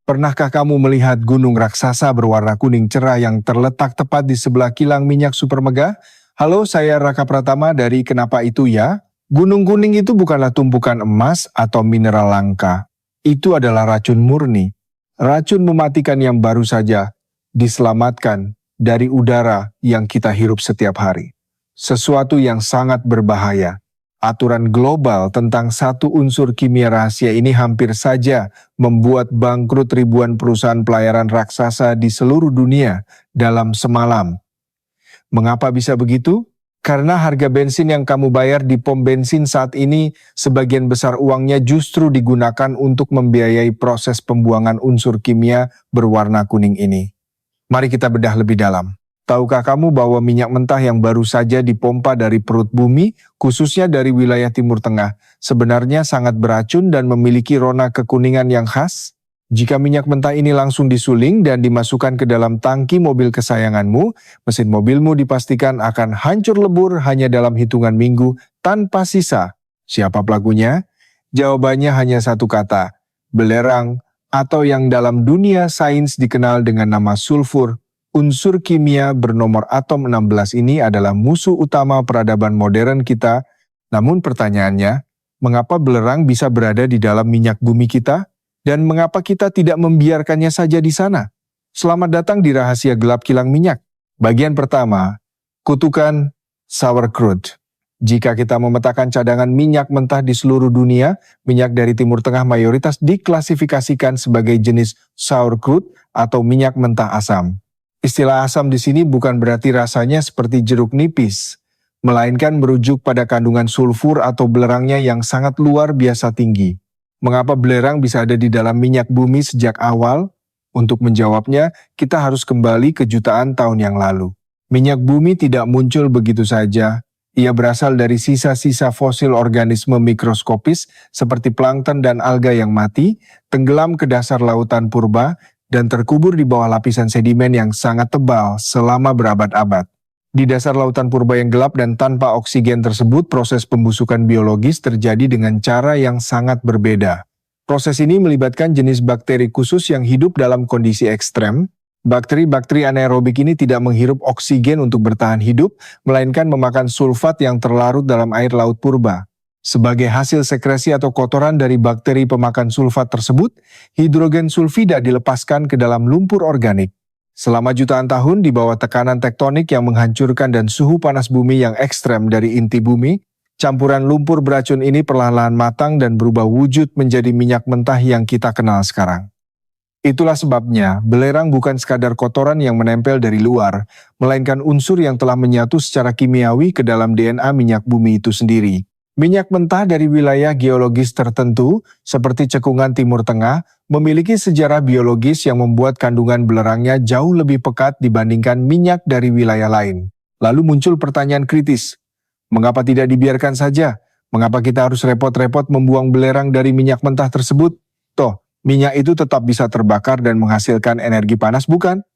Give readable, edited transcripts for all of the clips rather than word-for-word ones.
Pernahkah kamu melihat gunung raksasa berwarna kuning cerah yang terletak tepat di sebelah kilang minyak super megah? Halo, saya Raka Pratama dari Kenapa Itu Ya. Gunung kuning itu bukanlah tumpukan emas atau mineral langka. Itu adalah racun murni. Racun mematikan yang baru saja diselamatkan dari udara yang kita hirup setiap hari. Sesuatu yang sangat berbahaya. Aturan global tentang satu unsur kimia rahasia ini hampir saja membuat bangkrut ribuan perusahaan pelayaran raksasa di seluruh dunia dalam semalam. Mengapa bisa begitu? Karena harga bensin yang kamu bayar di pom bensin saat ini sebagian besar uangnya justru digunakan untuk membiayai proses pembuangan unsur kimia berwarna kuning ini. Mari kita bedah lebih dalam. Tahukah kamu bahwa minyak mentah yang baru saja dipompa dari perut bumi, khususnya dari wilayah Timur Tengah, sebenarnya sangat beracun dan memiliki rona kekuningan yang khas? Jika minyak mentah ini langsung disuling dan dimasukkan ke dalam tangki mobil kesayanganmu, mesin mobilmu dipastikan akan hancur lebur hanya dalam hitungan minggu tanpa sisa. Siapa pelakunya? Jawabannya hanya satu kata, belerang, atau yang dalam dunia sains dikenal dengan nama sulfur. Unsur kimia bernomor atom 16 ini adalah musuh utama peradaban modern kita. Namun pertanyaannya, mengapa belerang bisa berada di dalam minyak bumi kita? Dan mengapa kita tidak membiarkannya saja di sana? Selamat datang di Rahasia Gelap Kilang Minyak. Bagian pertama, kutukan sour crude. Jika kita memetakan cadangan minyak mentah di seluruh dunia, minyak dari Timur Tengah mayoritas diklasifikasikan sebagai jenis sour crude atau minyak mentah asam. Istilah asam di sini bukan berarti rasanya seperti jeruk nipis, melainkan merujuk pada kandungan sulfur atau belerangnya yang sangat luar biasa tinggi. Mengapa belerang bisa ada di dalam minyak bumi sejak awal? Untuk menjawabnya, kita harus kembali ke jutaan tahun yang lalu. Minyak bumi tidak muncul begitu saja. Ia berasal dari sisa-sisa fosil organisme mikroskopis seperti plankton dan alga yang mati, tenggelam ke dasar lautan purba, dan terkubur di bawah lapisan sedimen yang sangat tebal selama berabad-abad. Di dasar lautan purba yang gelap dan tanpa oksigen tersebut, proses pembusukan biologis terjadi dengan cara yang sangat berbeda. Proses ini melibatkan jenis bakteri khusus yang hidup dalam kondisi ekstrem. Bakteri-bakteri anaerobik ini tidak menghirup oksigen untuk bertahan hidup, melainkan memakan sulfat yang terlarut dalam air laut purba. Sebagai hasil sekresi atau kotoran dari bakteri pemakan sulfat tersebut, hidrogen sulfida dilepaskan ke dalam lumpur organik. Selama jutaan tahun di bawah tekanan tektonik yang menghancurkan dan suhu panas bumi yang ekstrem dari inti bumi, campuran lumpur beracun ini perlahan-lahan matang dan berubah wujud menjadi minyak mentah yang kita kenal sekarang. Itulah sebabnya belerang bukan sekadar kotoran yang menempel dari luar, melainkan unsur yang telah menyatu secara kimiawi ke dalam DNA minyak bumi itu sendiri. Minyak mentah dari wilayah geologis tertentu, seperti cekungan Timur Tengah, memiliki sejarah biologis yang membuat kandungan belerangnya jauh lebih pekat dibandingkan minyak dari wilayah lain. Lalu muncul pertanyaan kritis, mengapa tidak dibiarkan saja? Mengapa kita harus repot-repot membuang belerang dari minyak mentah tersebut? Toh, minyak itu tetap bisa terbakar dan menghasilkan energi panas, bukan?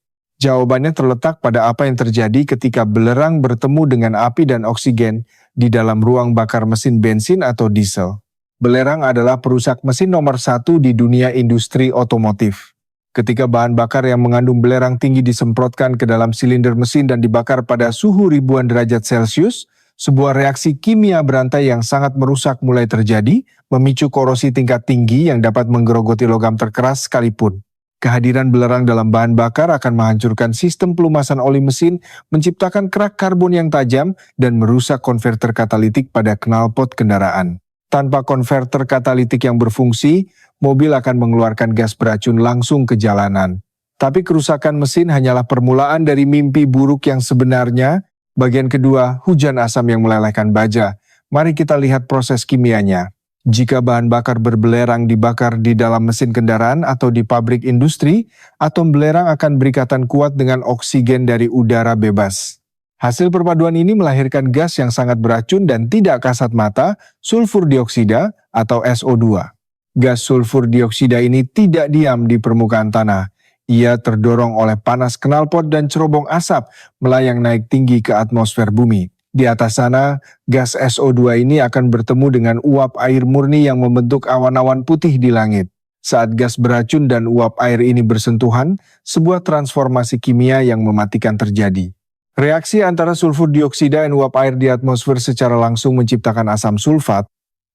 Jawabannya terletak pada apa yang terjadi ketika belerang bertemu dengan api dan oksigen di dalam ruang bakar mesin bensin atau diesel. Belerang adalah perusak mesin nomor 1 di dunia industri otomotif. Ketika bahan bakar yang mengandung belerang tinggi disemprotkan ke dalam silinder mesin dan dibakar pada suhu ribuan derajat Celcius, sebuah reaksi kimia berantai yang sangat merusak mulai terjadi, memicu korosi tingkat tinggi yang dapat menggerogoti logam terkeras sekalipun. Kehadiran belerang dalam bahan bakar akan menghancurkan sistem pelumasan oli mesin, menciptakan kerak karbon yang tajam, dan merusak konverter katalitik pada knalpot kendaraan. Tanpa konverter katalitik yang berfungsi, mobil akan mengeluarkan gas beracun langsung ke jalanan. Tapi kerusakan mesin hanyalah permulaan dari mimpi buruk yang sebenarnya. Bagian kedua, hujan asam yang melelehkan baja. Mari kita lihat proses kimianya. Jika bahan bakar berbelerang dibakar di dalam mesin kendaraan atau di pabrik industri, atom belerang akan berikatan kuat dengan oksigen dari udara bebas. Hasil perpaduan ini melahirkan gas yang sangat beracun dan tidak kasat mata, sulfur dioksida atau SO2. Gas sulfur dioksida ini tidak diam di permukaan tanah. Ia terdorong oleh panas knalpot dan cerobong asap melayang naik tinggi ke atmosfer bumi. Di atas sana, gas SO2 ini akan bertemu dengan uap air murni yang membentuk awan-awan putih di langit. Saat gas beracun dan uap air ini bersentuhan, sebuah transformasi kimia yang mematikan terjadi. Reaksi antara sulfur dioksida dan uap air di atmosfer secara langsung menciptakan asam sulfat.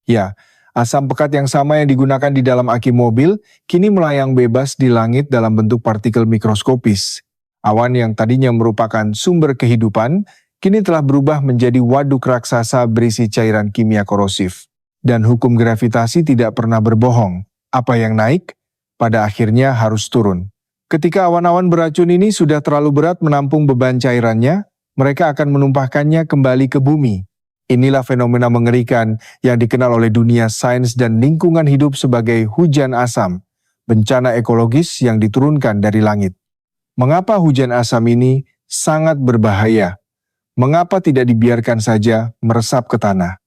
Ya, asam pekat yang sama yang digunakan di dalam aki mobil, kini melayang bebas di langit dalam bentuk partikel mikroskopis. Awan yang tadinya merupakan sumber kehidupan, kini telah berubah menjadi waduk raksasa berisi cairan kimia korosif. Dan hukum gravitasi tidak pernah berbohong. Apa yang naik, pada akhirnya harus turun. Ketika awan-awan beracun ini sudah terlalu berat menampung beban cairannya, mereka akan menumpahkannya kembali ke bumi. Inilah fenomena mengerikan yang dikenal oleh dunia sains dan lingkungan hidup sebagai hujan asam, bencana ekologis yang diturunkan dari langit. Mengapa hujan asam ini sangat berbahaya? Mengapa tidak dibiarkan saja meresap ke tanah?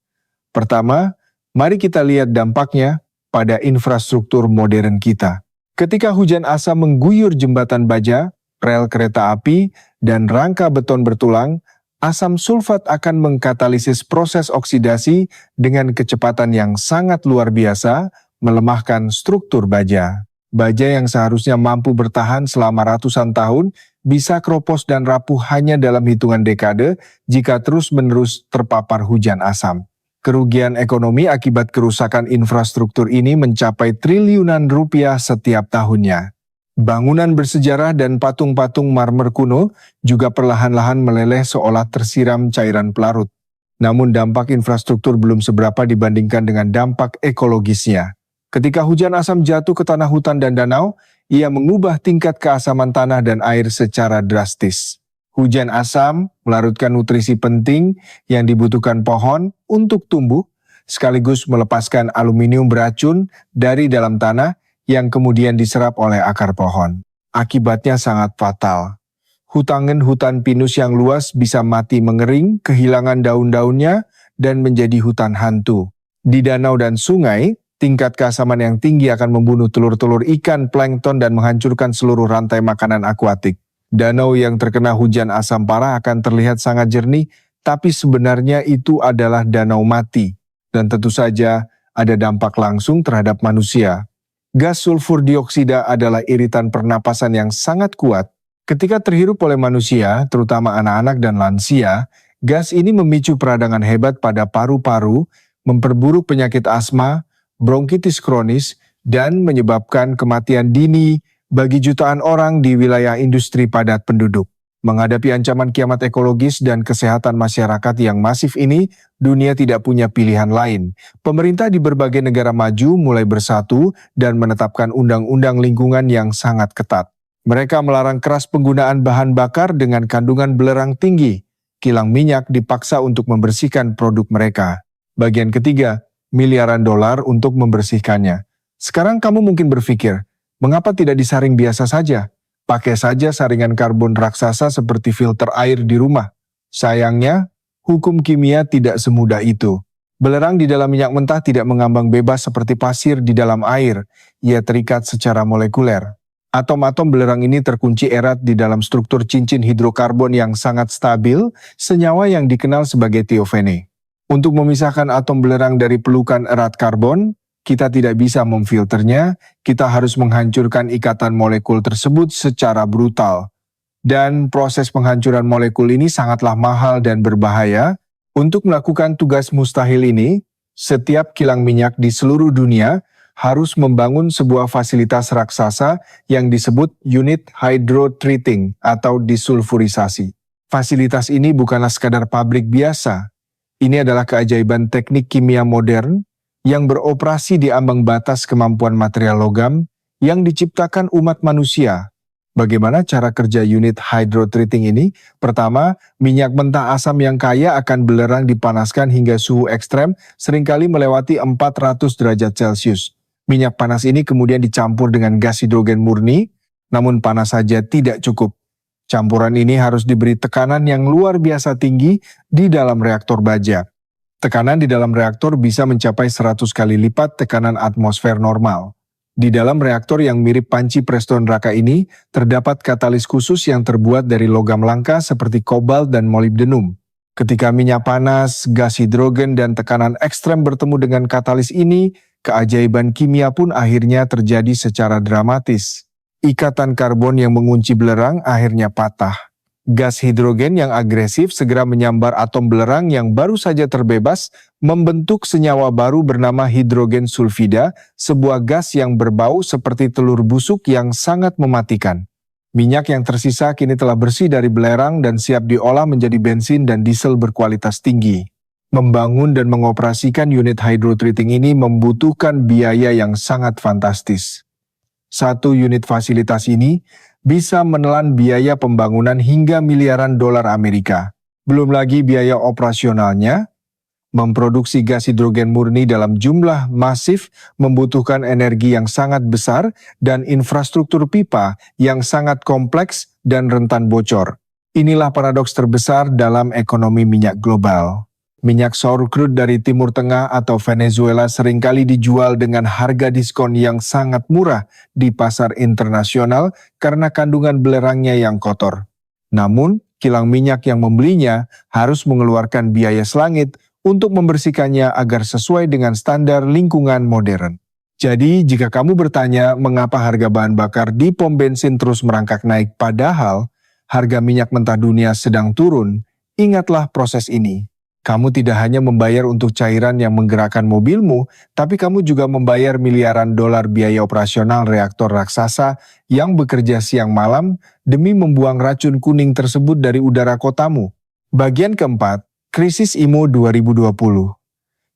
Pertama, mari kita lihat dampaknya pada infrastruktur modern kita. Ketika hujan asam mengguyur jembatan baja, rel kereta api, dan rangka beton bertulang, asam sulfat akan mengkatalisis proses oksidasi dengan kecepatan yang sangat luar biasa, melemahkan struktur baja. Baja yang seharusnya mampu bertahan selama ratusan tahun bisa kropos dan rapuh hanya dalam hitungan dekade jika terus-menerus terpapar hujan asam. Kerugian ekonomi akibat kerusakan infrastruktur ini mencapai triliunan rupiah setiap tahunnya. Bangunan bersejarah dan patung-patung marmer kuno juga perlahan-lahan meleleh seolah tersiram cairan pelarut. Namun dampak infrastruktur belum seberapa dibandingkan dengan dampak ekologisnya. Ketika hujan asam jatuh ke tanah hutan dan danau, ia mengubah tingkat keasaman tanah dan air secara drastis. Hujan asam melarutkan nutrisi penting yang dibutuhkan pohon untuk tumbuh, sekaligus melepaskan aluminium beracun dari dalam tanah yang kemudian diserap oleh akar pohon. Akibatnya sangat fatal. Hutan pinus yang luas bisa mati mengering, kehilangan daun-daunnya, dan menjadi hutan hantu. Di danau dan sungai, tingkat keasaman yang tinggi akan membunuh telur-telur ikan, plankton, dan menghancurkan seluruh rantai makanan akuatik. Danau yang terkena hujan asam parah akan terlihat sangat jernih, tapi sebenarnya itu adalah danau mati. Dan tentu saja ada dampak langsung terhadap manusia. Gas sulfur dioksida adalah iritan pernapasan yang sangat kuat. Ketika terhirup oleh manusia, terutama anak-anak dan lansia, gas ini memicu peradangan hebat pada paru-paru, memperburuk penyakit asma, bronkitis kronis, dan menyebabkan kematian dini bagi jutaan orang di wilayah industri padat penduduk. Menghadapi ancaman kiamat ekologis dan kesehatan masyarakat yang masif ini, dunia tidak punya pilihan lain. Pemerintah di berbagai negara maju mulai bersatu dan menetapkan undang-undang lingkungan yang sangat ketat. Mereka melarang keras penggunaan bahan bakar dengan kandungan belerang tinggi. Kilang minyak dipaksa untuk membersihkan produk mereka. Bagian ketiga, miliaran dolar untuk membersihkannya. Sekarang kamu mungkin berpikir, mengapa tidak disaring biasa saja? Pakai saja saringan karbon raksasa seperti filter air di rumah. Sayangnya, hukum kimia tidak semudah itu. Belerang di dalam minyak mentah tidak mengambang bebas seperti pasir di dalam air. Ia terikat secara molekuler. Atom-atom belerang ini terkunci erat di dalam struktur cincin hidrokarbon yang sangat stabil, senyawa yang dikenal sebagai tiofene. Untuk memisahkan atom belerang dari pelukan erat karbon, kita tidak bisa memfilternya, kita harus menghancurkan ikatan molekul tersebut secara brutal. Dan proses penghancuran molekul ini sangatlah mahal dan berbahaya. Untuk melakukan tugas mustahil ini, setiap kilang minyak di seluruh dunia harus membangun sebuah fasilitas raksasa yang disebut unit hydrotreating atau disulfurisasi. Fasilitas ini bukanlah sekadar pabrik biasa. Ini adalah keajaiban teknik kimia modern yang beroperasi di ambang batas kemampuan material logam yang diciptakan umat manusia. Bagaimana cara kerja unit hydrotreating ini? Pertama, minyak mentah asam yang kaya akan belerang dipanaskan hingga suhu ekstrem seringkali melewati 400 derajat Celcius. Minyak panas ini kemudian dicampur dengan gas hidrogen murni, namun panas saja tidak cukup. Campuran ini harus diberi tekanan yang luar biasa tinggi di dalam reaktor baja. Tekanan di dalam reaktor bisa mencapai 100 kali lipat tekanan atmosfer normal. Di dalam reaktor yang mirip panci presto neraka ini, terdapat katalis khusus yang terbuat dari logam langka seperti kobalt dan molibdenum. Ketika minyak panas, gas hidrogen, dan tekanan ekstrem bertemu dengan katalis ini, keajaiban kimia pun akhirnya terjadi secara dramatis. Ikatan karbon yang mengunci belerang akhirnya patah. Gas hidrogen yang agresif segera menyambar atom belerang yang baru saja terbebas, membentuk senyawa baru bernama hidrogen sulfida, sebuah gas yang berbau seperti telur busuk yang sangat mematikan. Minyak yang tersisa kini telah bersih dari belerang dan siap diolah menjadi bensin dan diesel berkualitas tinggi. Membangun dan mengoperasikan unit hydrotreating ini membutuhkan biaya yang sangat fantastis. Satu unit fasilitas ini bisa menelan biaya pembangunan hingga miliaran dolar Amerika. Belum lagi biaya operasionalnya, memproduksi gas hidrogen murni dalam jumlah masif membutuhkan energi yang sangat besar dan infrastruktur pipa yang sangat kompleks dan rentan bocor. Inilah paradoks terbesar dalam ekonomi minyak global. Minyak sour crude dari Timur Tengah atau Venezuela seringkali dijual dengan harga diskon yang sangat murah di pasar internasional karena kandungan belerangnya yang kotor. Namun, kilang minyak yang membelinya harus mengeluarkan biaya selangit untuk membersihkannya agar sesuai dengan standar lingkungan modern. Jadi, jika kamu bertanya mengapa harga bahan bakar di pom bensin terus merangkak naik padahal harga minyak mentah dunia sedang turun, ingatlah proses ini. Kamu tidak hanya membayar untuk cairan yang menggerakkan mobilmu, tapi kamu juga membayar miliaran dolar biaya operasional reaktor raksasa yang bekerja siang malam demi membuang racun kuning tersebut dari udara kotamu. Bagian keempat, krisis IMO 2020.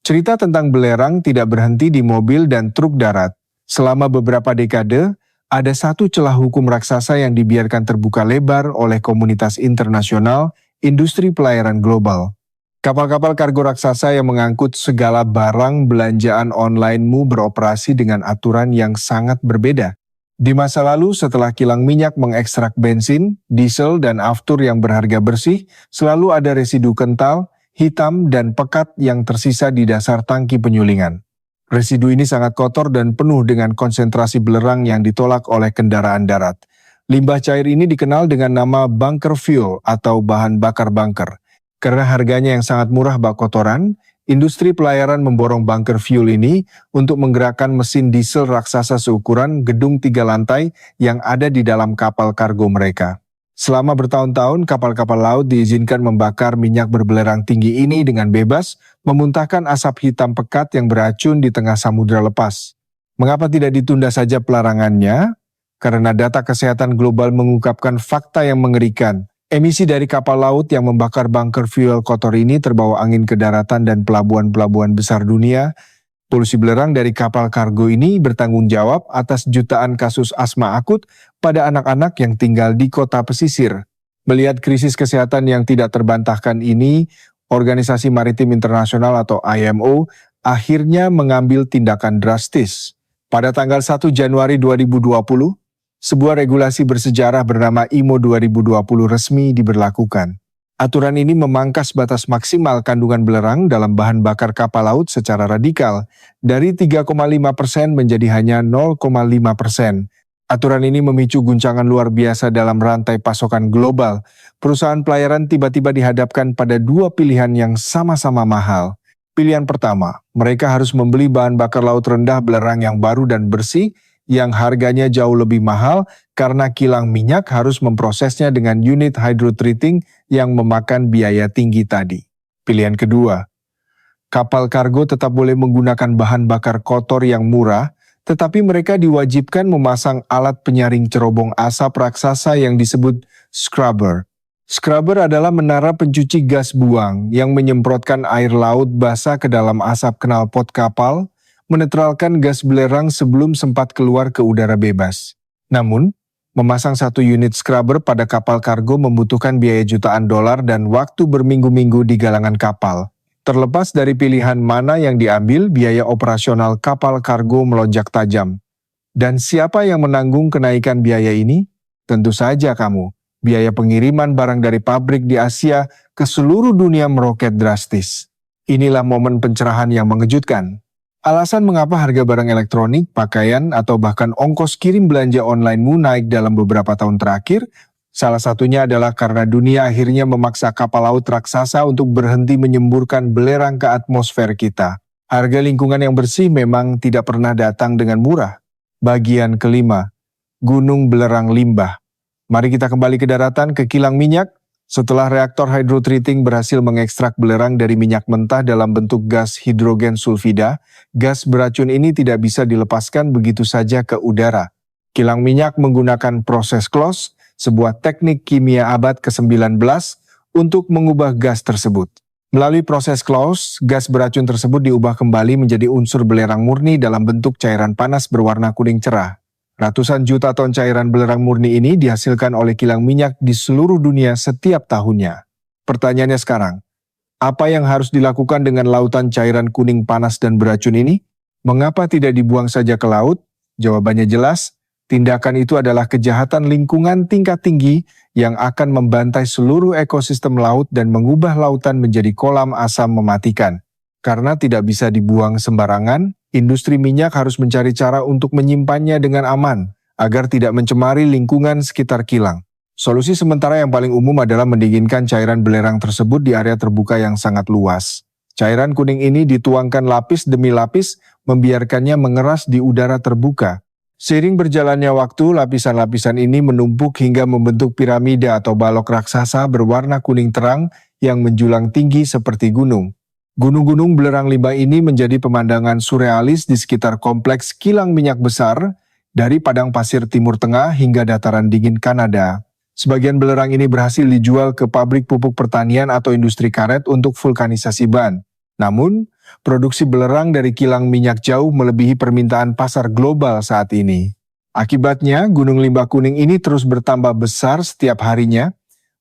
Cerita tentang belerang tidak berhenti di mobil dan truk darat. Selama beberapa dekade, ada satu celah hukum raksasa yang dibiarkan terbuka lebar oleh komunitas internasional, industri pelayaran global. Kapal-kapal kargo raksasa yang mengangkut segala barang belanjaan online-mu beroperasi dengan aturan yang sangat berbeda. Di masa lalu, setelah kilang minyak mengekstrak bensin, diesel, dan aftur yang berharga bersih, selalu ada residu kental, hitam, dan pekat yang tersisa di dasar tangki penyulingan. Residu ini sangat kotor dan penuh dengan konsentrasi belerang yang ditolak oleh kendaraan darat. Limbah cair ini dikenal dengan nama bunker fuel atau bahan bakar bunker. Karena harganya yang sangat murah bak kotoran, industri pelayaran memborong bunker fuel ini untuk menggerakkan mesin diesel raksasa seukuran gedung 3 lantai yang ada di dalam kapal kargo mereka. Selama bertahun-tahun, kapal-kapal laut diizinkan membakar minyak berbelerang tinggi ini dengan bebas, memuntahkan asap hitam pekat yang beracun di tengah samudra lepas. Mengapa tidak ditunda saja pelarangannya? Karena data kesehatan global mengungkapkan fakta yang mengerikan. Emisi dari kapal laut yang membakar bunker fuel kotor ini terbawa angin ke daratan dan pelabuhan-pelabuhan besar dunia. Polusi belerang dari kapal kargo ini bertanggung jawab atas jutaan kasus asma akut pada anak-anak yang tinggal di kota pesisir. Melihat krisis kesehatan yang tidak terbantahkan ini, Organisasi Maritim Internasional atau IMO akhirnya mengambil tindakan drastis. Pada tanggal 1 Januari 2020, sebuah regulasi bersejarah bernama IMO 2020 resmi diberlakukan. Aturan ini memangkas batas maksimal kandungan belerang dalam bahan bakar kapal laut secara radikal dari 3,5% menjadi hanya 0,5%. Aturan ini memicu guncangan luar biasa dalam rantai pasokan global. Perusahaan pelayaran tiba-tiba dihadapkan pada dua pilihan yang sama-sama mahal. Pilihan pertama, mereka harus membeli bahan bakar laut rendah belerang yang baru dan bersih, yang harganya jauh lebih mahal karena kilang minyak harus memprosesnya dengan unit hydrotreating yang memakan biaya tinggi tadi. Pilihan kedua, kapal kargo tetap boleh menggunakan bahan bakar kotor yang murah, tetapi mereka diwajibkan memasang alat penyaring cerobong asap raksasa yang disebut scrubber. Scrubber adalah menara pencuci gas buang yang menyemprotkan air laut basah ke dalam asap knalpot kapal, menetralkan gas belerang sebelum sempat keluar ke udara bebas. Namun, memasang satu unit scrubber pada kapal kargo membutuhkan biaya jutaan dolar dan waktu berminggu-minggu di galangan kapal. Terlepas dari pilihan mana yang diambil, biaya operasional kapal kargo melonjak tajam. Dan siapa yang menanggung kenaikan biaya ini? Tentu saja kamu. Biaya pengiriman barang dari pabrik di Asia ke seluruh dunia meroket drastis. Inilah momen pencerahan yang mengejutkan. Alasan mengapa harga barang elektronik, pakaian, atau bahkan ongkos kirim belanja online-mu naik dalam beberapa tahun terakhir, salah satunya adalah karena dunia akhirnya memaksa kapal laut raksasa untuk berhenti menyemburkan belerang ke atmosfer kita. Harga lingkungan yang bersih memang tidak pernah datang dengan murah. Bagian kelima, Gunung Belerang Limbah. Mari kita kembali ke daratan, ke kilang minyak. Setelah reaktor hydrotreating berhasil mengekstrak belerang dari minyak mentah dalam bentuk gas hidrogen sulfida, gas beracun ini tidak bisa dilepaskan begitu saja ke udara. Kilang minyak menggunakan proses close, sebuah teknik kimia abad ke-19 untuk mengubah gas tersebut. Melalui proses close, gas beracun tersebut diubah kembali menjadi unsur belerang murni dalam bentuk cairan panas berwarna kuning cerah. Ratusan juta ton cairan belerang murni ini dihasilkan oleh kilang minyak di seluruh dunia setiap tahunnya. Pertanyaannya sekarang, apa yang harus dilakukan dengan lautan cairan kuning panas dan beracun ini? Mengapa tidak dibuang saja ke laut? Jawabannya jelas, tindakan itu adalah kejahatan lingkungan tingkat tinggi yang akan membantai seluruh ekosistem laut dan mengubah lautan menjadi kolam asam mematikan. Karena tidak bisa dibuang sembarangan, industri minyak harus mencari cara untuk menyimpannya dengan aman, agar tidak mencemari lingkungan sekitar kilang. Solusi sementara yang paling umum adalah mendinginkan cairan belerang tersebut di area terbuka yang sangat luas. Cairan kuning ini dituangkan lapis demi lapis, membiarkannya mengeras di udara terbuka. Seiring berjalannya waktu, lapisan-lapisan ini menumpuk hingga membentuk piramida atau balok raksasa berwarna kuning terang yang menjulang tinggi seperti gunung. Gunung-gunung belerang limbah ini menjadi pemandangan surrealis di sekitar kompleks kilang minyak besar dari padang pasir Timur Tengah hingga dataran dingin Kanada. Sebagian belerang ini berhasil dijual ke pabrik pupuk pertanian atau industri karet untuk vulkanisasi ban. Namun, produksi belerang dari kilang minyak jauh melebihi permintaan pasar global saat ini. Akibatnya, gunung limbah kuning ini terus bertambah besar setiap harinya,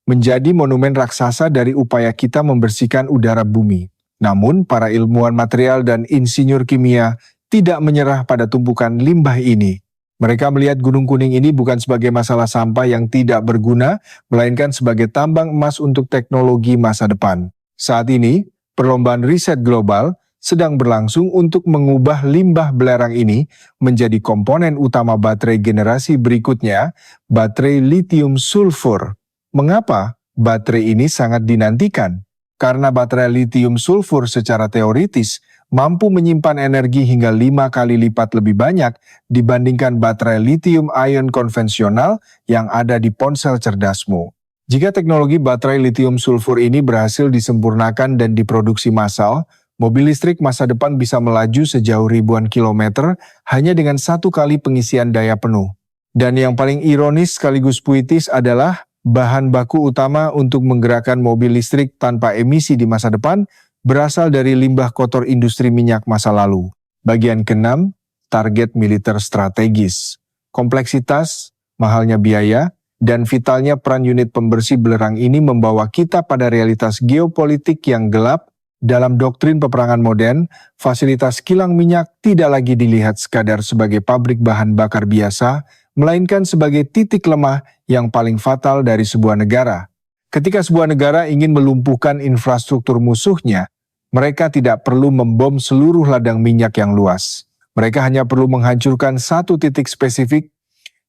menjadi monumen raksasa dari upaya kita membersihkan udara bumi. Namun, para ilmuwan material dan insinyur kimia tidak menyerah pada tumpukan limbah ini. Mereka melihat gunung kuning ini bukan sebagai masalah sampah yang tidak berguna, melainkan sebagai tambang emas untuk teknologi masa depan. Saat ini, perlombaan riset global sedang berlangsung untuk mengubah limbah belerang ini menjadi komponen utama baterai generasi berikutnya, baterai lithium sulfur. Mengapa baterai ini sangat dinantikan? Karena baterai lithium sulfur secara teoritis mampu menyimpan energi hingga 5 kali lipat lebih banyak dibandingkan baterai lithium ion konvensional yang ada di ponsel cerdasmu. Jika teknologi baterai lithium sulfur ini berhasil disempurnakan dan diproduksi massal, mobil listrik masa depan bisa melaju sejauh ribuan kilometer hanya dengan 1 kali pengisian daya penuh. Dan yang paling ironis sekaligus puitis adalah bahan baku utama untuk menggerakkan mobil listrik tanpa emisi di masa depan berasal dari limbah kotor industri minyak masa lalu. Bagian ke-6, target militer strategis. Kompleksitas, mahalnya biaya, dan vitalnya peran unit pembersih belerang ini membawa kita pada realitas geopolitik yang gelap. Dalam doktrin peperangan modern, fasilitas kilang minyak tidak lagi dilihat sekadar sebagai pabrik bahan bakar biasa, melainkan sebagai titik lemah yang paling fatal dari sebuah negara. Ketika sebuah negara ingin melumpuhkan infrastruktur musuhnya, mereka tidak perlu membom seluruh ladang minyak yang luas. Mereka hanya perlu menghancurkan satu titik spesifik,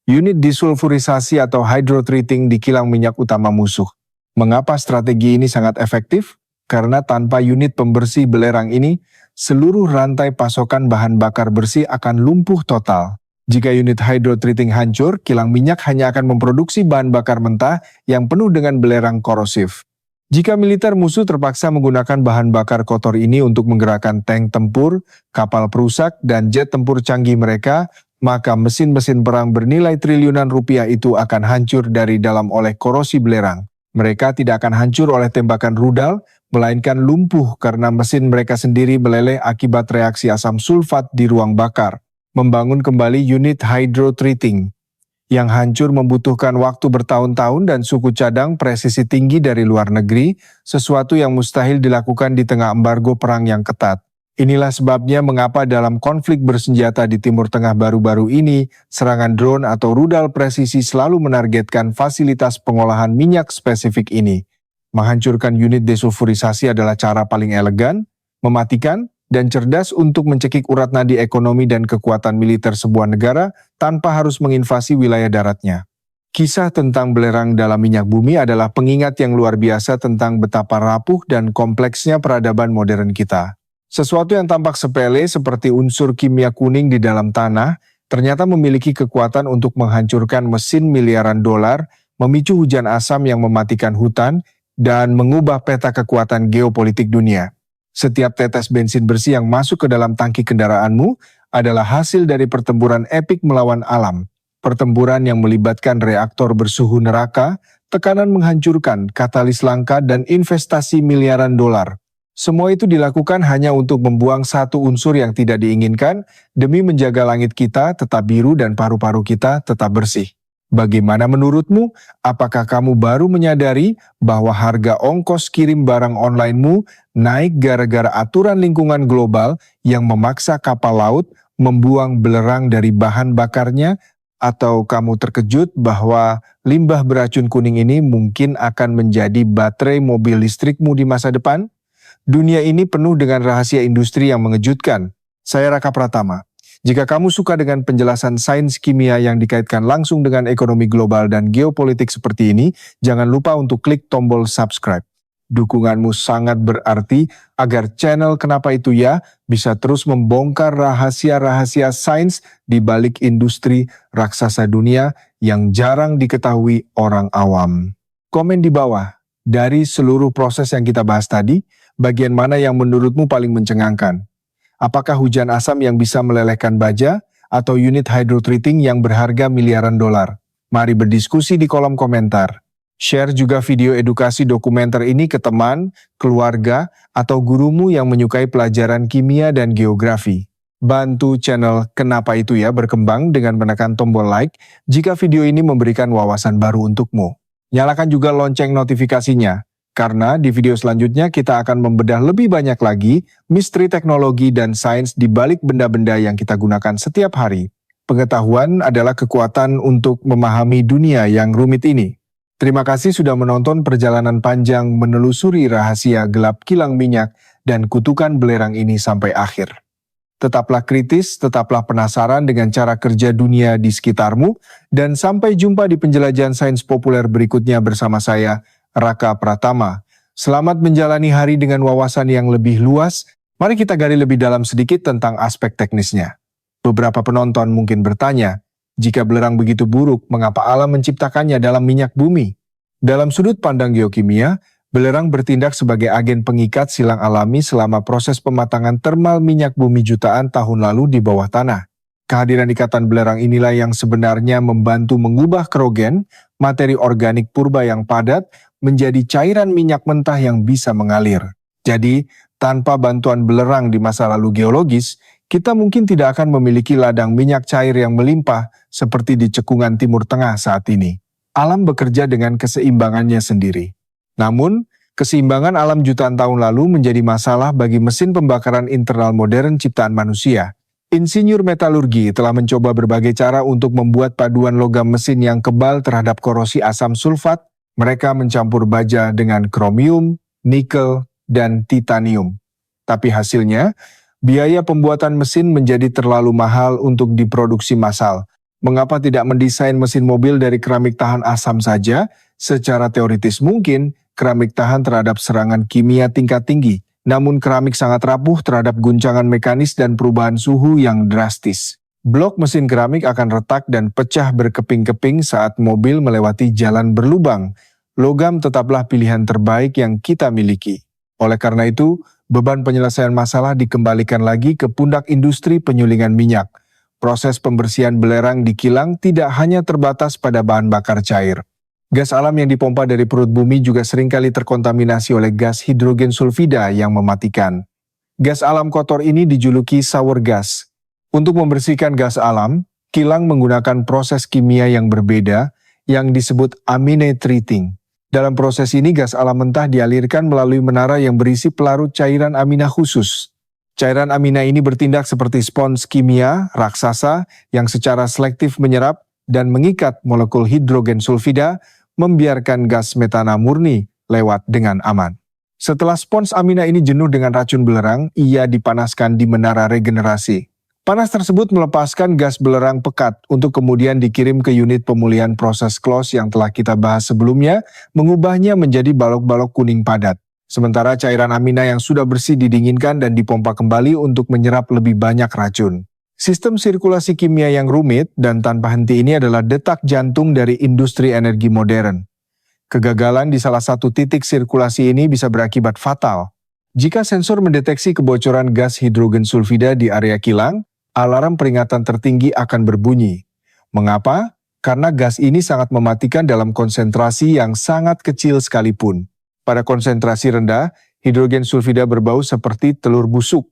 unit disulfurisasi atau hydrotreating di kilang minyak utama musuh. Mengapa strategi ini sangat efektif? Karena tanpa unit pembersih belerang ini, seluruh rantai pasokan bahan bakar bersih akan lumpuh total. Jika unit hydrotreating hancur, kilang minyak hanya akan memproduksi bahan bakar mentah yang penuh dengan belerang korosif. Jika militer musuh terpaksa menggunakan bahan bakar kotor ini untuk menggerakkan tank tempur, kapal perusak, dan jet tempur canggih mereka, maka mesin-mesin perang bernilai triliunan rupiah itu akan hancur dari dalam oleh korosi belerang. Mereka tidak akan hancur oleh tembakan rudal, melainkan lumpuh karena mesin mereka sendiri meleleh akibat reaksi asam sulfat di ruang bakar. Membangun kembali unit hydrotreating yang hancur membutuhkan waktu bertahun-tahun dan suku cadang presisi tinggi dari luar negeri, sesuatu yang mustahil dilakukan di tengah embargo perang yang ketat. Inilah sebabnya mengapa dalam konflik bersenjata di Timur Tengah baru-baru ini, serangan drone atau rudal presisi selalu menargetkan fasilitas pengolahan minyak spesifik ini. Menghancurkan unit desulfurisasi adalah cara paling elegan, mematikan, dan cerdas untuk mencekik urat nadi ekonomi dan kekuatan militer sebuah negara tanpa harus menginvasi wilayah daratnya. Kisah tentang belerang dalam minyak bumi adalah pengingat yang luar biasa tentang betapa rapuh dan kompleksnya peradaban modern kita. Sesuatu yang tampak sepele seperti unsur kimia kuning di dalam tanah ternyata memiliki kekuatan untuk menghancurkan mesin miliaran dolar, memicu hujan asam yang mematikan hutan, dan mengubah peta kekuatan geopolitik dunia. Setiap tetes bensin bersih yang masuk ke dalam tangki kendaraanmu adalah hasil dari pertempuran epik melawan alam. Pertempuran yang melibatkan reaktor bersuhu neraka, tekanan menghancurkan, katalis langka, dan investasi miliaran dolar. Semua itu dilakukan hanya untuk membuang satu unsur yang tidak diinginkan demi menjaga langit kita tetap biru dan paru-paru kita tetap bersih. Bagaimana menurutmu? Apakah kamu baru menyadari bahwa harga ongkos kirim barang online-mu naik gara-gara aturan lingkungan global yang memaksa kapal laut membuang belerang dari bahan bakarnya? Atau kamu terkejut bahwa limbah beracun kuning ini mungkin akan menjadi baterai mobil listrikmu di masa depan? Dunia ini penuh dengan rahasia industri yang mengejutkan. Saya Raka Pratama. Jika kamu suka dengan penjelasan sains kimia yang dikaitkan langsung dengan ekonomi global dan geopolitik seperti ini, jangan lupa untuk klik tombol subscribe. Dukunganmu sangat berarti agar channel Kenapa Itu Ya bisa terus membongkar rahasia-rahasia sains di balik industri raksasa dunia yang jarang diketahui orang awam. Komen di bawah, dari seluruh proses yang kita bahas tadi, bagian mana yang menurutmu paling mencengangkan? Apakah hujan asam yang bisa melelehkan baja atau unit hydrotreating yang berharga miliaran dolar? Mari berdiskusi di kolom komentar. Share juga video edukasi dokumenter ini ke teman, keluarga, atau gurumu yang menyukai pelajaran kimia dan geografi. Bantu channel Kenapa Itu Ya berkembang dengan menekan tombol like jika video ini memberikan wawasan baru untukmu. Nyalakan juga lonceng notifikasinya, karena di video selanjutnya kita akan membedah lebih banyak lagi misteri teknologi dan sains di balik benda-benda yang kita gunakan setiap hari. Pengetahuan adalah kekuatan untuk memahami dunia yang rumit ini. Terima kasih sudah menonton perjalanan panjang menelusuri rahasia gelap kilang minyak dan kutukan belerang ini sampai akhir. Tetaplah kritis, tetaplah penasaran dengan cara kerja dunia di sekitarmu, dan sampai jumpa di penjelajahan sains populer berikutnya bersama saya, Raka Pratama. Selamat menjalani hari dengan wawasan yang lebih luas. Mari kita gali lebih dalam sedikit tentang aspek teknisnya. Beberapa penonton mungkin bertanya, jika belerang begitu buruk, mengapa alam menciptakannya dalam minyak bumi? Dalam sudut pandang geokimia, belerang bertindak sebagai agen pengikat silang alami selama proses pematangan termal minyak bumi jutaan tahun lalu di bawah tanah. Kehadiran ikatan belerang inilah yang sebenarnya membantu mengubah kerogen, materi organik purba yang padat, menjadi cairan minyak mentah yang bisa mengalir. Jadi, tanpa bantuan belerang di masa lalu geologis, kita mungkin tidak akan memiliki ladang minyak cair yang melimpah seperti di cekungan Timur Tengah saat ini. Alam bekerja dengan keseimbangannya sendiri. Namun, keseimbangan alam jutaan tahun lalu menjadi masalah bagi mesin pembakaran internal modern ciptaan manusia. Insinyur metalurgi telah mencoba berbagai cara untuk membuat paduan logam mesin yang kebal terhadap korosi asam sulfat. Mereka mencampur baja dengan kromium, nikel, dan titanium. Tapi hasilnya, biaya pembuatan mesin menjadi terlalu mahal untuk diproduksi massal. Mengapa tidak mendesain mesin mobil dari keramik tahan asam saja? Secara teoritis mungkin, keramik tahan terhadap serangan kimia tingkat tinggi. Namun keramik sangat rapuh terhadap guncangan mekanis dan perubahan suhu yang drastis. Blok mesin keramik akan retak dan pecah berkeping-keping saat mobil melewati jalan berlubang. Logam tetaplah pilihan terbaik yang kita miliki. Oleh karena itu, beban penyelesaian masalah dikembalikan lagi ke pundak industri penyulingan minyak. Proses pembersihan belerang di kilang tidak hanya terbatas pada bahan bakar cair. Gas alam yang dipompa dari perut bumi juga seringkali terkontaminasi oleh gas hidrogen sulfida yang mematikan. Gas alam kotor ini dijuluki sour gas. Untuk membersihkan gas alam, kilang menggunakan proses kimia yang berbeda yang disebut amine treating. Dalam proses ini gas alam mentah dialirkan melalui menara yang berisi pelarut cairan amina khusus. Cairan amina ini bertindak seperti spons kimia raksasa yang secara selektif menyerap dan mengikat molekul hidrogen sulfida, membiarkan gas metana murni lewat dengan aman. Setelah spons amina ini jenuh dengan racun belerang, ia dipanaskan di menara regenerasi. Panas tersebut melepaskan gas belerang pekat untuk kemudian dikirim ke unit pemulihan proses close yang telah kita bahas sebelumnya, mengubahnya menjadi balok-balok kuning padat. Sementara cairan amina yang sudah bersih didinginkan dan dipompa kembali untuk menyerap lebih banyak racun. Sistem sirkulasi kimia yang rumit dan tanpa henti ini adalah detak jantung dari industri energi modern. Kegagalan di salah satu titik sirkulasi ini bisa berakibat fatal. Jika sensor mendeteksi kebocoran gas hidrogen sulfida di area kilang, alarm peringatan tertinggi akan berbunyi. Mengapa? Karena gas ini sangat mematikan dalam konsentrasi yang sangat kecil sekalipun. Pada konsentrasi rendah, hidrogen sulfida berbau seperti telur busuk.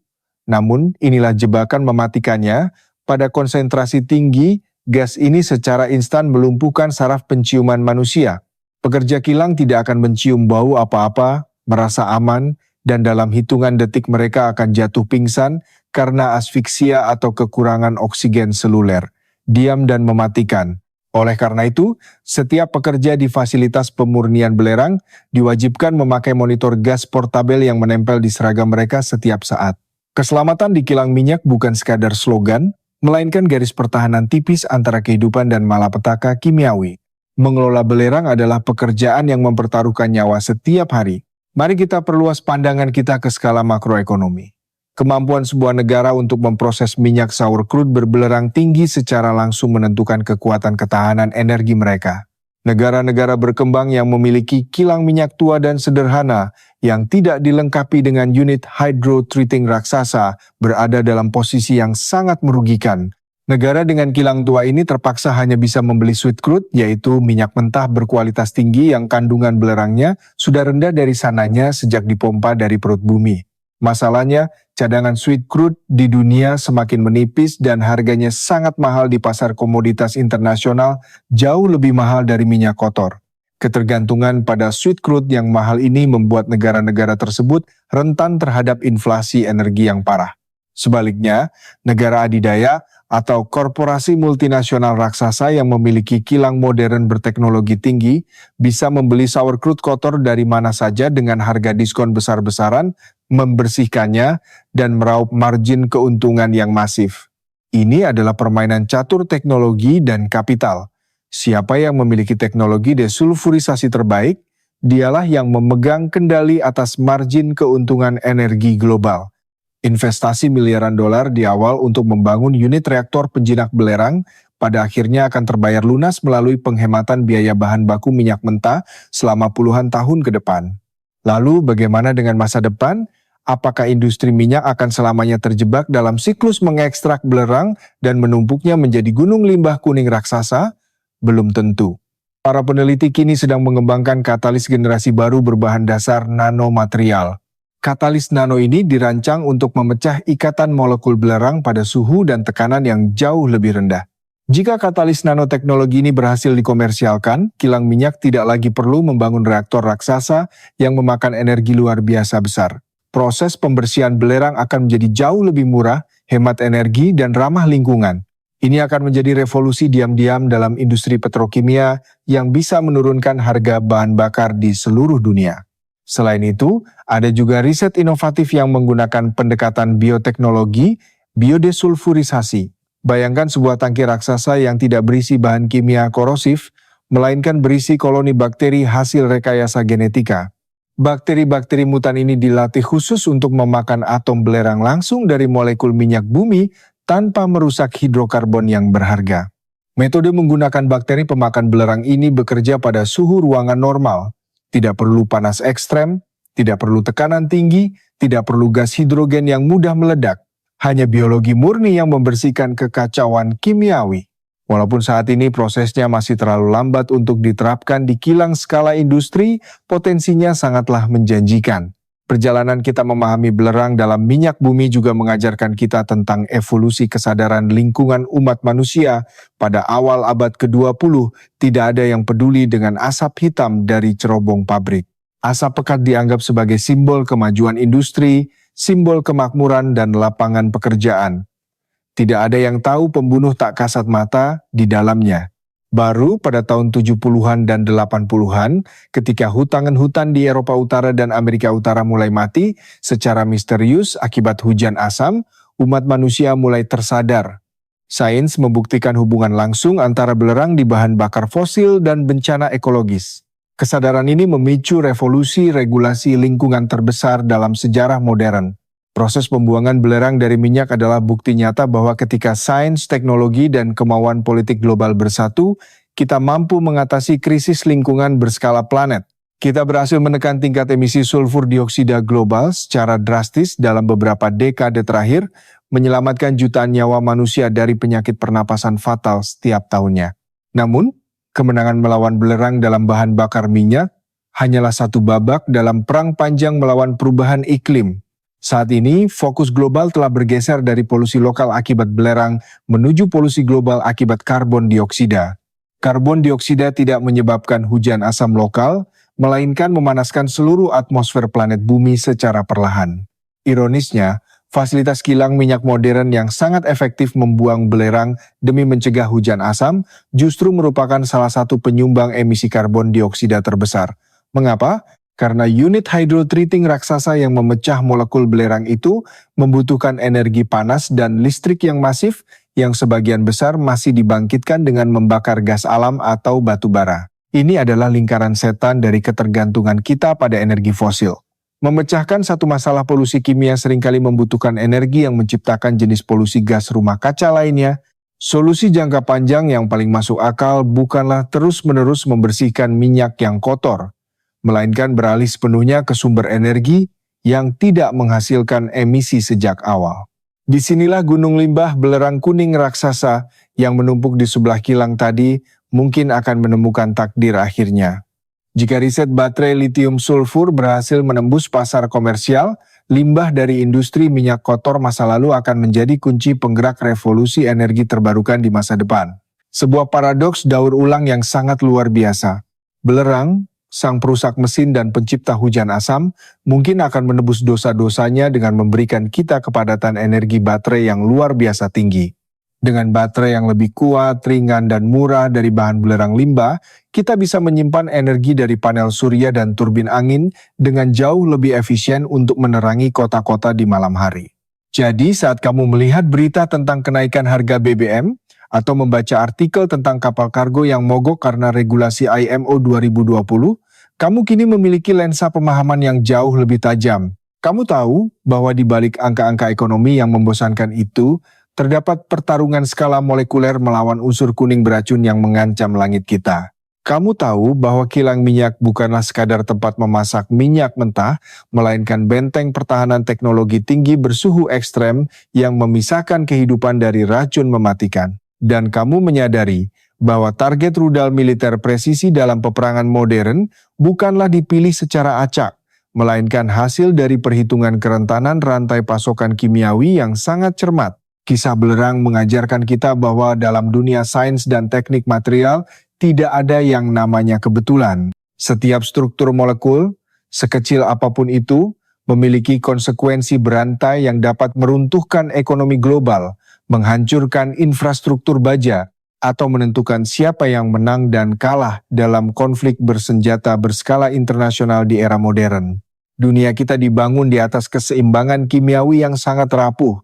Namun, inilah jebakan mematikannya. Pada konsentrasi tinggi, gas ini secara instan melumpuhkan saraf penciuman manusia. Pekerja kilang tidak akan mencium bau apa-apa, merasa aman, dan dalam hitungan detik mereka akan jatuh pingsan karena asfiksia atau kekurangan oksigen seluler, diam dan mematikan. Oleh karena itu, setiap pekerja di fasilitas pemurnian belerang diwajibkan memakai monitor gas portabel yang menempel di seragam mereka setiap saat. Keselamatan di kilang minyak bukan sekadar slogan, melainkan garis pertahanan tipis antara kehidupan dan malapetaka kimiawi. Mengelola belerang adalah pekerjaan yang mempertaruhkan nyawa setiap hari. Mari kita perluas pandangan kita ke skala makroekonomi. Kemampuan sebuah negara untuk memproses minyak sour crude berbelerang tinggi secara langsung menentukan kekuatan ketahanan energi mereka. Negara-negara berkembang yang memiliki kilang minyak tua dan sederhana yang tidak dilengkapi dengan unit hydro-treating raksasa berada dalam posisi yang sangat merugikan. Negara dengan kilang tua ini terpaksa hanya bisa membeli sweet crude, yaitu minyak mentah berkualitas tinggi yang kandungan belerangnya sudah rendah dari sananya sejak dipompa dari perut bumi. Masalahnya, cadangan sweet crude di dunia semakin menipis dan harganya sangat mahal di pasar komoditas internasional, jauh lebih mahal dari minyak kotor. Ketergantungan pada sweet crude yang mahal ini membuat negara-negara tersebut rentan terhadap inflasi energi yang parah. Sebaliknya, negara adidaya atau korporasi multinasional raksasa yang memiliki kilang modern berteknologi tinggi bisa membeli sour crude kotor dari mana saja dengan harga diskon besar-besaran, membersihkannya, dan meraup margin keuntungan yang masif. Ini adalah permainan catur teknologi dan kapital. Siapa yang memiliki teknologi desulfurisasi terbaik, dialah yang memegang kendali atas margin keuntungan energi global. Investasi miliaran dolar di awal untuk membangun unit reaktor penjinak belerang pada akhirnya akan terbayar lunas melalui penghematan biaya bahan baku minyak mentah selama puluhan tahun ke depan. Lalu bagaimana dengan masa depan? Apakah industri minyak akan selamanya terjebak dalam siklus mengekstrak belerang dan menumpuknya menjadi gunung limbah kuning raksasa? Belum tentu. Para peneliti kini sedang mengembangkan katalis generasi baru berbahan dasar nanomaterial. Katalis nano ini dirancang untuk memecah ikatan molekul belerang pada suhu dan tekanan yang jauh lebih rendah. Jika katalis nanoteknologi ini berhasil dikomersialkan, kilang minyak tidak lagi perlu membangun reaktor raksasa yang memakan energi luar biasa besar. Proses pembersihan belerang akan menjadi jauh lebih murah, hemat energi, dan ramah lingkungan. Ini akan menjadi revolusi diam-diam dalam industri petrokimia yang bisa menurunkan harga bahan bakar di seluruh dunia. Selain itu, ada juga riset inovatif yang menggunakan pendekatan bioteknologi, biodesulfurisasi. Bayangkan sebuah tangki raksasa yang tidak berisi bahan kimia korosif, melainkan berisi koloni bakteri hasil rekayasa genetika. Bakteri-bakteri mutan ini dilatih khusus untuk memakan atom belerang langsung dari molekul minyak bumi tanpa merusak hidrokarbon yang berharga. Metode menggunakan bakteri pemakan belerang ini bekerja pada suhu ruangan normal. Tidak perlu panas ekstrem, tidak perlu tekanan tinggi, tidak perlu gas hidrogen yang mudah meledak. Hanya biologi murni yang membersihkan kekacauan kimiawi. Walaupun saat ini prosesnya masih terlalu lambat untuk diterapkan di kilang skala industri, potensinya sangatlah menjanjikan. Perjalanan kita memahami belerang dalam minyak bumi juga mengajarkan kita tentang evolusi kesadaran lingkungan umat manusia. Pada awal abad ke-20, tidak ada yang peduli dengan asap hitam dari cerobong pabrik. Asap pekat dianggap sebagai simbol kemajuan industri, simbol kemakmuran dan lapangan pekerjaan. Tidak ada yang tahu pembunuh tak kasat mata di dalamnya. Baru pada tahun 70-an dan 80-an, ketika hutan-hutan di Eropa Utara dan Amerika Utara mulai mati secara misterius akibat hujan asam, umat manusia mulai tersadar. Sains membuktikan hubungan langsung antara belerang di bahan bakar fosil dan bencana ekologis. Kesadaran ini memicu revolusi regulasi lingkungan terbesar dalam sejarah modern. Proses pembuangan belerang dari minyak adalah bukti nyata bahwa ketika sains, teknologi, dan kemauan politik global bersatu, kita mampu mengatasi krisis lingkungan berskala planet. Kita berhasil menekan tingkat emisi sulfur dioksida global secara drastis dalam beberapa dekade terakhir, menyelamatkan jutaan nyawa manusia dari penyakit pernapasan fatal setiap tahunnya. Namun, kemenangan melawan belerang dalam bahan bakar minyak hanyalah satu babak dalam perang panjang melawan perubahan iklim. Saat ini, fokus global telah bergeser dari polusi lokal akibat belerang menuju polusi global akibat karbon dioksida. Karbon dioksida tidak menyebabkan hujan asam lokal, melainkan memanaskan seluruh atmosfer planet bumi secara perlahan. Ironisnya, fasilitas kilang minyak modern yang sangat efektif membuang belerang demi mencegah hujan asam justru merupakan salah satu penyumbang emisi karbon dioksida terbesar. Mengapa? Karena unit hydrotreating raksasa yang memecah molekul belerang itu membutuhkan energi panas dan listrik yang masif yang sebagian besar masih dibangkitkan dengan membakar gas alam atau batu bara. Ini adalah lingkaran setan dari ketergantungan kita pada energi fosil. Memecahkan satu masalah polusi kimia seringkali membutuhkan energi yang menciptakan jenis polusi gas rumah kaca lainnya. Solusi jangka panjang yang paling masuk akal bukanlah terus-menerus membersihkan minyak yang kotor, melainkan beralih sepenuhnya ke sumber energi yang tidak menghasilkan emisi sejak awal. Disinilah gunung limbah belerang kuning raksasa yang menumpuk di sebelah kilang tadi mungkin akan menemukan takdir akhirnya. Jika riset baterai litium sulfur berhasil menembus pasar komersial, limbah dari industri minyak kotor masa lalu akan menjadi kunci penggerak revolusi energi terbarukan di masa depan. Sebuah paradoks daur ulang yang sangat luar biasa. Belerang, sang perusak mesin dan pencipta hujan asam, mungkin akan menebus dosa-dosanya dengan memberikan kita kepadatan energi baterai yang luar biasa tinggi. Dengan baterai yang lebih kuat, ringan, dan murah dari bahan belerang limbah, kita bisa menyimpan energi dari panel surya dan turbin angin dengan jauh lebih efisien untuk menerangi kota-kota di malam hari. Jadi saat kamu melihat berita tentang kenaikan harga BBM, atau membaca artikel tentang kapal kargo yang mogok karena regulasi IMO 2020, kamu kini memiliki lensa pemahaman yang jauh lebih tajam. Kamu tahu bahwa di balik angka-angka ekonomi yang membosankan itu, terdapat pertarungan skala molekuler melawan unsur kuning beracun yang mengancam langit kita. Kamu tahu bahwa kilang minyak bukanlah sekadar tempat memasak minyak mentah, melainkan benteng pertahanan teknologi tinggi bersuhu ekstrem yang memisahkan kehidupan dari racun mematikan. Dan kamu menyadari bahwa target rudal militer presisi dalam peperangan modern bukanlah dipilih secara acak, melainkan hasil dari perhitungan kerentanan rantai pasokan kimiawi yang sangat cermat. Kisah belerang mengajarkan kita bahwa dalam dunia sains dan teknik material tidak ada yang namanya kebetulan. Setiap struktur molekul, sekecil apapun itu, memiliki konsekuensi berantai yang dapat meruntuhkan ekonomi global, menghancurkan infrastruktur baja, atau menentukan siapa yang menang dan kalah dalam konflik bersenjata berskala internasional di era modern. Dunia kita dibangun di atas keseimbangan kimiawi yang sangat rapuh,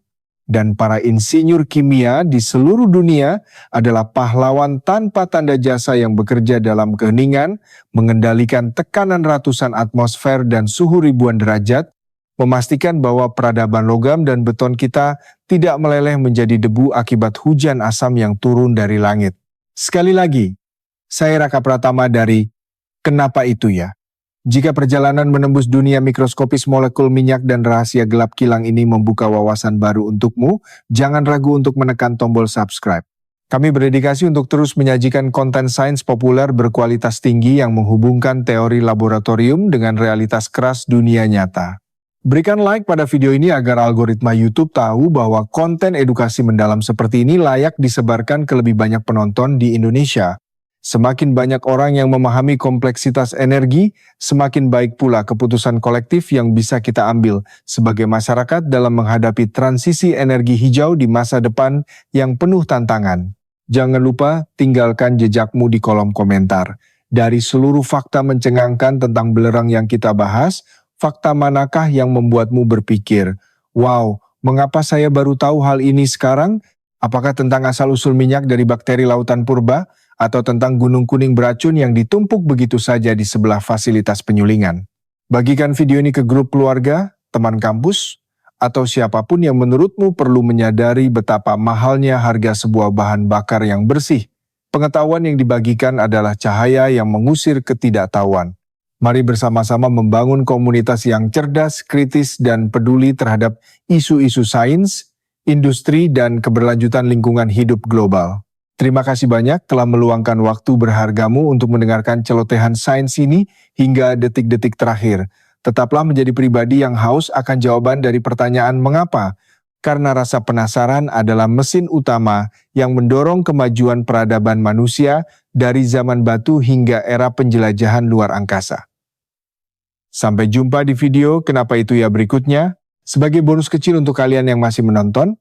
dan para insinyur kimia di seluruh dunia adalah pahlawan tanpa tanda jasa yang bekerja dalam keheningan, mengendalikan tekanan ratusan atmosfer dan suhu ribuan derajat, memastikan bahwa peradaban logam dan beton kita tidak meleleh menjadi debu akibat hujan asam yang turun dari langit. Sekali lagi, saya Raka Pratama dari Kenapa Itu Ya? Jika perjalanan menembus dunia mikroskopis molekul minyak dan rahasia gelap kilang ini membuka wawasan baru untukmu, jangan ragu untuk menekan tombol subscribe. Kami berdedikasi untuk terus menyajikan konten sains populer berkualitas tinggi yang menghubungkan teori laboratorium dengan realitas keras dunia nyata. Berikan like pada video ini agar algoritma YouTube tahu bahwa konten edukasi mendalam seperti ini layak disebarkan ke lebih banyak penonton di Indonesia. Semakin banyak orang yang memahami kompleksitas energi, semakin baik pula keputusan kolektif yang bisa kita ambil sebagai masyarakat dalam menghadapi transisi energi hijau di masa depan yang penuh tantangan. Jangan lupa tinggalkan jejakmu di kolom komentar. Dari seluruh fakta mencengangkan tentang belerang yang kita bahas, fakta manakah yang membuatmu berpikir, "Wow, mengapa saya baru tahu hal ini sekarang?" Apakah tentang asal-usul minyak dari bakteri lautan purba? atau tentang gunung kuning beracun yang ditumpuk begitu saja di sebelah fasilitas penyulingan. Bagikan video ini ke grup keluarga, teman kampus, atau siapapun yang menurutmu perlu menyadari betapa mahalnya harga sebuah bahan bakar yang bersih. Pengetahuan yang dibagikan adalah cahaya yang mengusir ketidaktahuan. Mari bersama-sama membangun komunitas yang cerdas, kritis, dan peduli terhadap isu-isu sains, industri, dan keberlanjutan lingkungan hidup global. Terima kasih banyak telah meluangkan waktu berhargamu untuk mendengarkan celotehan sains ini hingga detik-detik terakhir. Tetaplah menjadi pribadi yang haus akan jawaban dari pertanyaan mengapa, karena rasa penasaran adalah mesin utama yang mendorong kemajuan peradaban manusia dari zaman batu hingga era penjelajahan luar angkasa. Sampai jumpa di video Kenapa Itu Ya berikutnya. Sebagai bonus kecil untuk kalian yang masih menonton,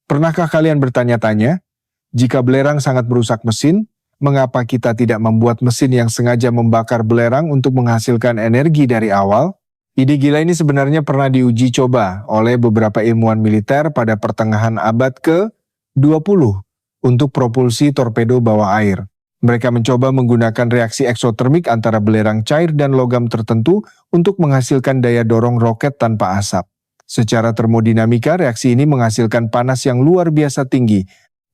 pernahkah kalian bertanya-tanya, jika belerang sangat merusak mesin, mengapa kita tidak membuat mesin yang sengaja membakar belerang untuk menghasilkan energi dari awal? Ide gila ini sebenarnya pernah diuji coba oleh beberapa ilmuwan militer pada pertengahan abad ke-20 untuk propulsi torpedo bawah air. Mereka mencoba menggunakan reaksi eksotermik antara belerang cair dan logam tertentu untuk menghasilkan daya dorong roket tanpa asap. Secara termodinamika, reaksi ini menghasilkan panas yang luar biasa tinggi.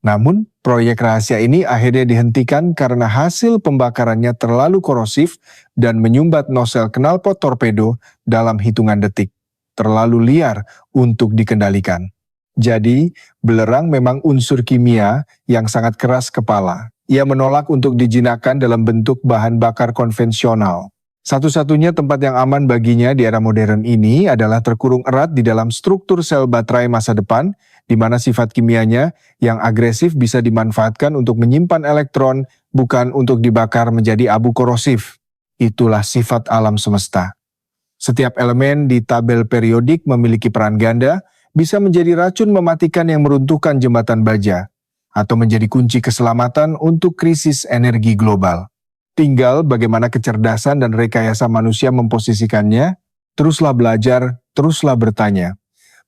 Namun, proyek rahasia ini akhirnya dihentikan karena hasil pembakarannya terlalu korosif dan menyumbat nosel knalpot torpedo dalam hitungan detik. Terlalu liar untuk dikendalikan. Jadi, belerang memang unsur kimia yang sangat keras kepala. Ia menolak untuk dijinakkan dalam bentuk bahan bakar konvensional. Satu-satunya tempat yang aman baginya di era modern ini adalah terkurung erat di dalam struktur sel baterai masa depan, di mana sifat kimianya yang agresif bisa dimanfaatkan untuk menyimpan elektron, bukan untuk dibakar menjadi abu korosif. Itulah sifat alam semesta. Setiap elemen di tabel periodik memiliki peran ganda, bisa menjadi racun mematikan yang meruntuhkan jembatan baja, atau menjadi kunci keselamatan untuk krisis energi global. Tinggal bagaimana kecerdasan dan rekayasa manusia memposisikannya, teruslah belajar, teruslah bertanya.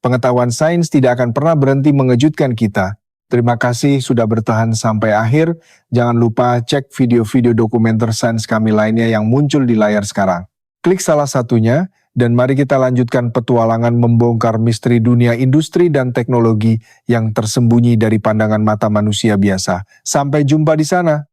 Pengetahuan sains tidak akan pernah berhenti mengejutkan kita. Terima kasih sudah bertahan sampai akhir. Jangan lupa cek video-video dokumenter sains kami lainnya yang muncul di layar sekarang. Klik salah satunya, dan mari kita lanjutkan petualangan membongkar misteri dunia industri dan teknologi yang tersembunyi dari pandangan mata manusia biasa. Sampai jumpa di sana.